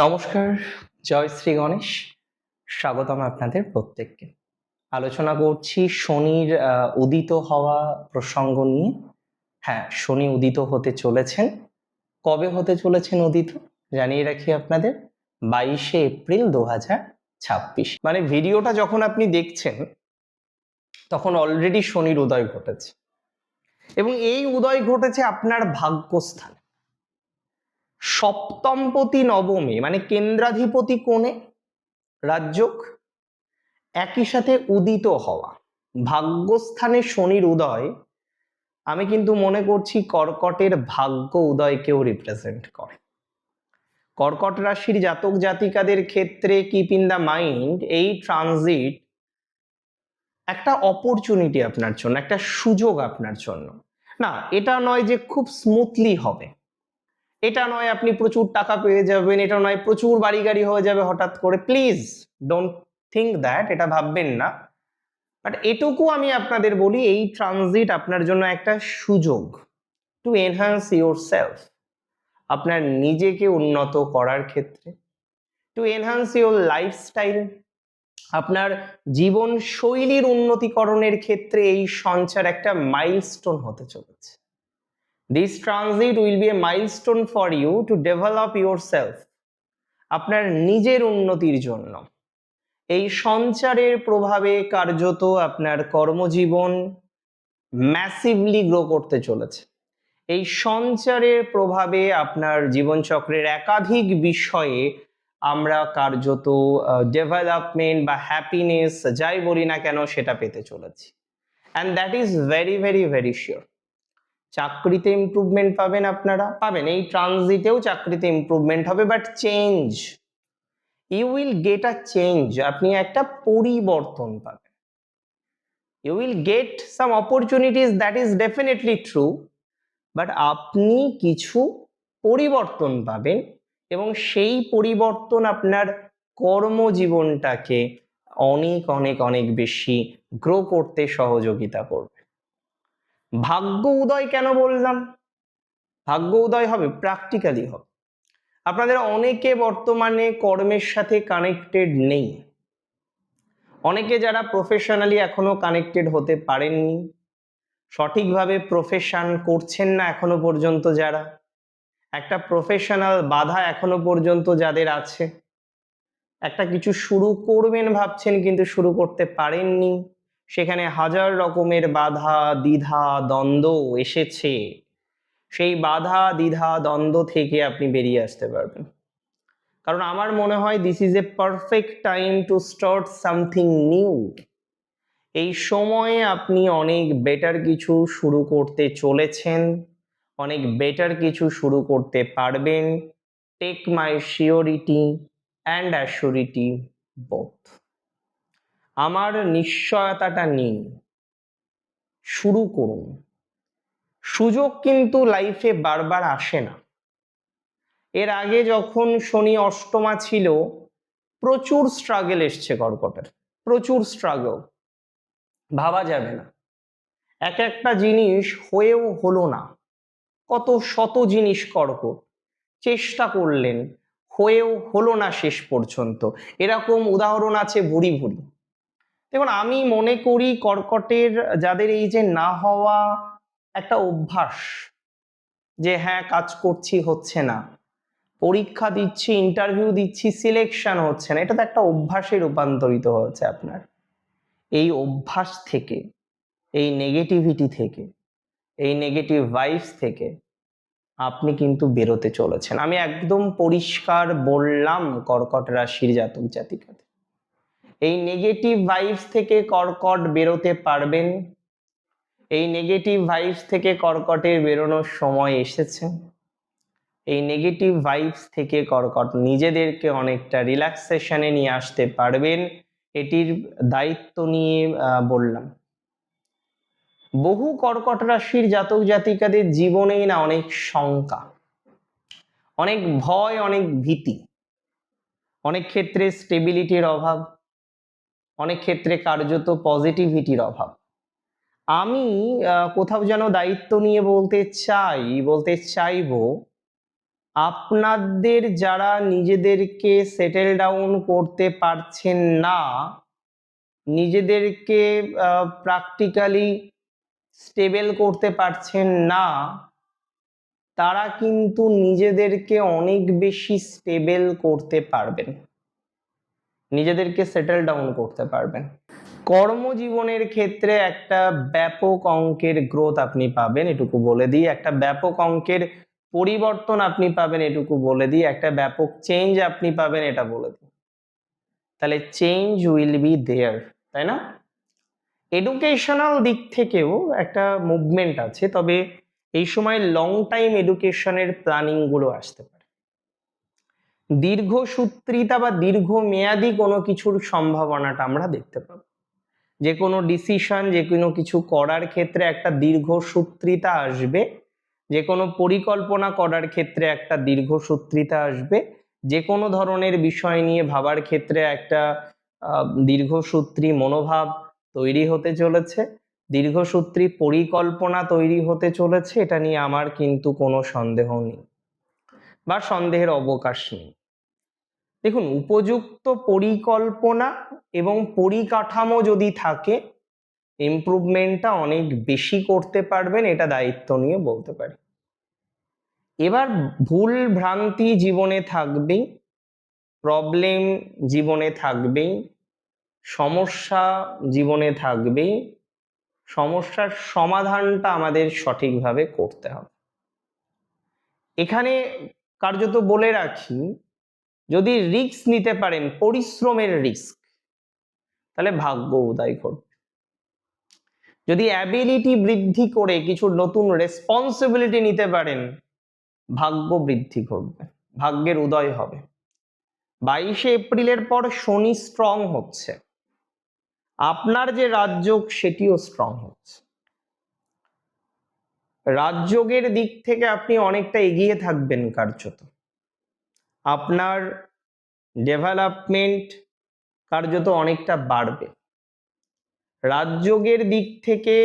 নমস্কার, জয় শ্রী গণেশ। স্বাগতম আপনাদের প্রত্যেককে। আলোচনা করছি শনির উদিত হওয়া প্রসঙ্গ নিয়ে। হ্যাঁ, শনি উদিত হতে চলেছেন। কবে হতে চলেছেন উদিত? জানিয়ে রাখি আপনাদের, 22শে এপ্রিল 2026। মানে ভিডিওটা যখন আপনি দেখছেন তখন অলরেডি শনির উদয় ঘটেছে, এবং এই উদয় ঘটেছে আপনার ভাগ্যস্থানে সপ্তমপতি নবমে, মানে কেন্দ্রাধিপতি কোণে, রাজযোগ, একই সাথে উদিত হওয়া ভাগ্যস্থানে শনির উদয়। আমি কিন্তু মনে করছি কর্কটের ভাগ্য উদয়কেও রিপ্রেজেন্ট করে। কর্কট রাশির জাতক জাতিকাদের ক্ষেত্রে কিপ ইন দ্য মাইন্ড, এই ট্রানজিট একটা অপরচুনিটি আপনার জন্য, একটা সুযোগ আপনার জন্য। না, এটা নয় যে খুব স্মুথলি হবে, এটা নয় আপনি প্রচুর টাকা পেয়ে যাবেন, এটা নয় প্রচুর বাড়ি গাড়ি হয়ে যাবে হঠাৎ করে। প্লিজ ডোন্ট থিঙ্ক দ্যাট, এটা ভাববেন না। বাট এটুকু আমি আপনাদের বলি, এই ট্রানজিট আপনার জন্য একটা সুযোগ টু এনহ্যান্স ইউর সেলফ, আপনার নিজেকে উন্নত করার ক্ষেত্রে, টু এনহ্যান্স ইউর লাইফস্টাইল, আপনার জীবন শৈলীর উন্নতিকরণের ক্ষেত্রে এই সঞ্চার একটা মাইলস্টোন হতে চলেছে। This transit will be a milestone for you to develop yourself, আপনার নিজের উন্নতির জন্য। এই সঞ্চারের প্রভাবে কার্যত আপনার কর্মজীবন ম্যাসিভলি গ্রো করতে চলেছে। এই সঞ্চারের প্রভাবে আপনার জীবনচক্রের একাধিক বিষয়ে আমরা কার্যত ডেভেলপমেন্ট বা হ্যাপিনেস যাই বলি না কেন সেটা পেতে চলেছি। And that is very very very sure. চাকরিতে ইমপ্রুভমেন্ট পাবেন, আপনারা পাবেন, এই ট্রানজিটেও চাকরিতে ইমপ্রুভমেন্ট হবে, but change, you will get a change, আপনি একটা পরিবর্তন পাবেন। You will get some opportunities, that is definitely true, but আপনি কিছু পরিবর্তন পাবেন, এবং সেই পরিবর্তন আপনার কর্মজীবনটাকে অনেক অনেক অনেক বেশি গ্রো করতে সহযোগিতা করবে। ভাগ্য উদয় কেন বললাম? ভাগ্য উদয় হবে, প্র্যাকটিক্যালি হবে। আপনাদের অনেকে বর্তমানে কর্মের সাথে কানেক্টেড নেই, অনেকে যারা প্রফেশনালি এখনো কানেক্টেড হতে পারেননি, সঠিকভাবে প্রফেশন করছেন না এখনো পর্যন্ত, যারা একটা প্রফেশনাল বাধা এখনো পর্যন্ত যাদের আছে, একটা কিছু শুরু করবেন ভাবছেন কিন্তু শুরু করতে পারেননি, সেখানে হাজার রকমের বাধা দ্বিধা দ্বন্দ্ব এসেছে, সেই বাধা দ্বিধা দ্বন্দ্ব থেকে আপনি বেরিয়ে আসতে পারবেন। কারণ আমার মনে হয় this is a perfect time to start something new. এই সময়ে আপনি অনেক বেটার কিছু শুরু করতে চলেছেন, অনেক বেটার কিছু শুরু করতে পারবেন। Take my surety and assurity both, আমার নিশ্চয়তাটা নিন, শুরু করুন। সুযোগ কিন্তু লাইফে বারবার আসে না। এর আগে যখন শনি অষ্টমা ছিল, প্রচুর স্ট্রাগল এসছে কর্কটের, প্রচুর স্ট্রাগল, ভাবা যাবে না। এক একটা জিনিস হয়েও হলো না, কত শত জিনিস কর্কট চেষ্টা করলেন, হয়েও হলো না শেষ পর্যন্ত। এরকম উদাহরণ আছে ভুরি ভুরি। দেখুন, আমি মনে করি কর্কটের যাদের এই যে না হওয়া একটা অভ্যাস, যে হ্যাঁ কাজ করছি হচ্ছে না, পরীক্ষা দিচ্ছি ইন্টারভিউ দিচ্ছি সিলেকশন হচ্ছে না, এটা তো একটা অভ্যাসে রূপান্তরিত হয়েছে আপনার। এই অভ্যাস থেকে, এই নেগেটিভিটি থেকে, এই নেগেটিভ ভাইবস থেকে আপনি কিন্তু বেরোতে চলেছেন। আমি একদম পরিষ্কার বললাম কর্কট রাশির জাতক জাতিকাদের, এই নেগেটিভ ভাইবস থেকে কর্কট বেরোতে পারবেন। এই নেগেটিভ ভাইবস থেকে কর্কটের বেরোনোর সময় এসেছে। এই নেগেটিভ ভাইবস থেকে কর্কট নিজেদেরকে অনেকটা রিল্যাক্সেশনে নিয়ে আসতে পারবেন, এটির দায়িত্ব নিয়ে বললাম। বহু কর্কট রাশির জাতক জাতিকাদের জীবনেই না অনেক শঙ্কা, অনেক ভয়, অনেক ভীতি, অনেক ক্ষেত্রে স্টেবিলিটির অভাব, অনেক ক্ষেত্রে কার্যত পজিটিভিটির অভাব। আমি কোথাও যেন দায়িত্ব নিয়ে বলতে চাইবো, আপনাদের যারা নিজেদেরকে সেটেল ডাউন করতে পারছেন না, নিজেদেরকে প্র্যাকটিক্যালি স্টেবল করতে পারছেন না, তারা কিন্তু নিজেদেরকে অনেক বেশি স্টেবল করতে পারবেন, নিজেদেরকে সেটেল ডাউন করতে পারবেন। কর্মজীবনের ক্ষেত্রে একটা ব্যাপক অঙ্কের গ্রোথ আপনি পাবেন, এটুকু বলে দিই। একটা ব্যাপক অঙ্কের পরিবর্তন আপনি পাবেন, এটুকু বলে দিই। একটা ব্যাপক চেঞ্জ আপনি পাবেন, এটা বলে দিই। তাহলে চেঞ্জ উইল বি দেয়ার, তাই না? এডুকেশনাল দিক থেকেও একটা মুভমেন্ট আছে, তবে এই সময় লং টাইম এডুকেশনের প্ল্যানিং গুলো আসতে পারে। দীর্ঘসূত্রিতা বা দীর্ঘমেয়াদী কোনো কিছুর সম্ভাবনাটা আমরা দেখতে পাবো। যে কোনো ডিসিশন, যে কোনো কিছু করার ক্ষেত্রে একটা দীর্ঘসূত্রিতা আসবে, যে কোনো পরিকল্পনা করার ক্ষেত্রে একটা দীর্ঘসূত্রিতা আসবে, যে কোনো ধরনের বিষয় নিয়ে ভাবার ক্ষেত্রে একটা দীর্ঘসূত্রী মনোভাব তৈরি হতে চলেছে, দীর্ঘসূত্রী পরিকল্পনা তৈরি হতে চলেছে। এটা নিয়ে আমার কিন্তু কোনো সন্দেহ নেই বা সন্দেহের অবকাশ নেই। দেখুন, উপযুক্ত পরিকল্পনা এবং পরিকাঠামো যদি থাকে, ইমপ্রুভমেন্টটা অনেক বেশি করতে পারবেন, এটা দায়িত্ব নিয়ে বলতে পারি। এবার ভুল ভ্রান্তি জীবনে থাকবেই, প্রবলেম জীবনে থাকবেই, সমস্যা জীবনে থাকবেই। সমস্যার সমাধানটা আমাদের সঠিকভাবে করতে হবে। এখানে কার্যত বলে রাখি, যদি রিস্ক নিতে পারেন, পরিশ্রমের রিস্ক, তাহলে ভাগ্য উদয় করবে। যদি অ্যাবিলিটি বৃদ্ধি করে কিছু নতুন রেসপন্সিবিলিটি নিতে পারেন, ভাগ্য বৃদ্ধি করবে, ভাগ্যের উদয় হবে। 22শে এপ্রিলের পর শনি স্ট্রং হচ্ছে, আপনার যে রাজযোগ সেটিও স্ট্রং হচ্ছে। রাজযোগের দিক থেকে আপনি অনেকটা এগিয়ে থাকবেন কার্যত, আপনার ডেভেলপমেন্ট কার্যত অনেকটা বাড়বে। রাজযোগের দিক থেকে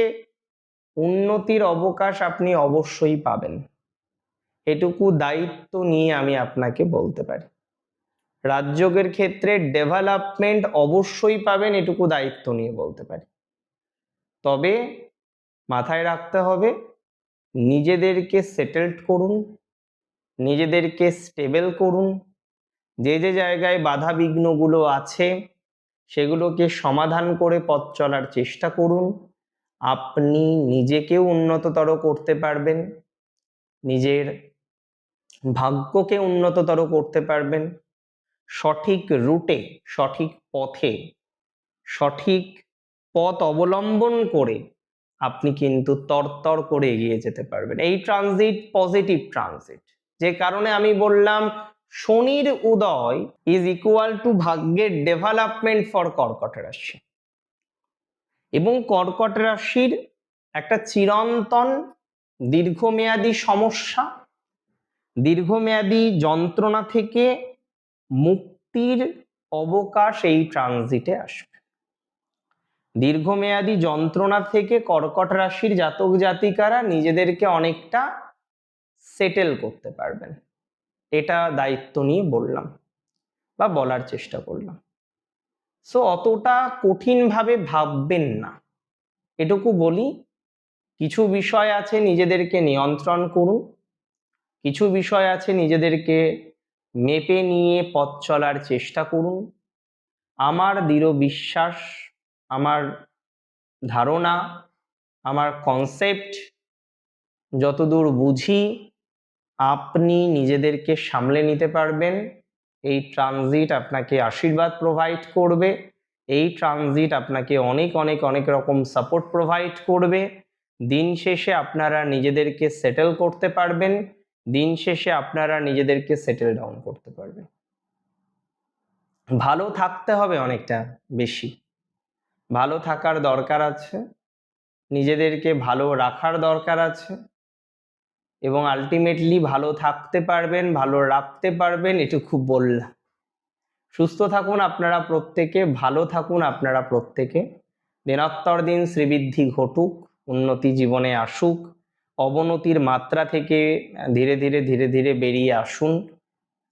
উন্নতির অবকাশ আপনি অবশ্যই পাবেন, এটুকু দায়িত্ব নিয়ে আমি আপনাকে বলতে পারি। রাজযোগের ক্ষেত্রে ডেভেলপমেন্ট অবশ্যই পাবেন, এটুকু দায়িত্ব নিয়ে বলতে পারি। তবে মাথায় রাখতে হবে, নিজেদেরকে সেটেলড করুন, নিজেদেরকে স্টেবল করুন। যে যে জায়গায় বাধা বিঘ্নগুলো আছে সেগুলোকে সমাধান করে পথ চলার চেষ্টা করুন। আপনি নিজেকেও উন্নততর করতে পারবেন, নিজের ভাগ্যকে উন্নততর করতে পারবেন। সঠিক রুটে, সঠিক পথে, সঠিক পথ অবলম্বন করে আপনি কিন্তু তরতর করে এগিয়ে যেতে পারবেন। এই ট্রানজিট পজিটিভ ট্রানজিট, যে কারণে আমি বললাম শনির উদয় ইজ ইকুয়াল টু ভাগ্যের ডেভেলপমেন্ট ফর কর্কট রাশি। এবং কর্কট রাশির একটা চিরন্তন দীর্ঘমেয়াদী সমস্যা, দীর্ঘমেয়াদী যন্ত্রণা থেকে মুক্তির অবকাশ এই ট্রানজিটে আসবে। দীর্ঘমেয়াদী যন্ত্রণা থেকে কর্কট রাশির জাতক জাতিকারা নিজেদেরকে অনেকটা সেটেল করতে পারবেন, এটা দায়িত্ব নিয়ে বললাম বা বলার চেষ্টা করলাম। সো অতটা কঠিনভাবে ভাববেন না, এটুকু বলি। কিছু বিষয় আছে নিজেদেরকে নিয়ন্ত্রণ করুন, কিছু বিষয় আছে নিজেদেরকে মেপে নিয়ে পথ চলার চেষ্টা করুন। আমার দৃঢ় বিশ্বাস, আমার ধারণা, আমার কনসেপ্ট যতদূর বুঝি, আপনি নিজেদেরকে সামলে নিতে পারবেন। এই ট্রানজিট আপনাকে আশীর্বাদ প্রোভাইড করবে, এই ট্রানজিট আপনাকে অনেক অনেক অনেক রকম সাপোর্ট প্রোভাইড করবে। দিন শেষে আপনারা নিজেদেরকে সেটেল করতে পারবেন, দিন শেষে আপনারা নিজেদেরকে সেটেল ডাউন করতে পারবেন। ভালো থাকতে হবে, অনেকটা বেশি ভালো থাকার দরকার আছে, নিজেদেরকে ভালো রাখার দরকার আছে, এবং আলটিমেটলি ভালো থাকতে পারবেন, ভালো রাখতে পারবেন, এটুকু বললাম। সুস্থ থাকুন আপনারা প্রত্যেকে, ভালো থাকুন আপনারা প্রত্যেকে। দিনোত্তর দিন শ্রীবৃদ্ধি ঘটুক, উন্নতি জীবনে আসুক, অবনতির মাত্রা থেকে ধীরে ধীরে ধীরে ধীরে বেরিয়ে আসুন।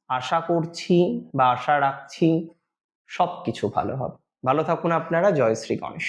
আশা করছি বা আশা রাখছি সব কিছু ভালো হবে। ভালো থাকুন আপনারা। জয় শ্রী গণেশ।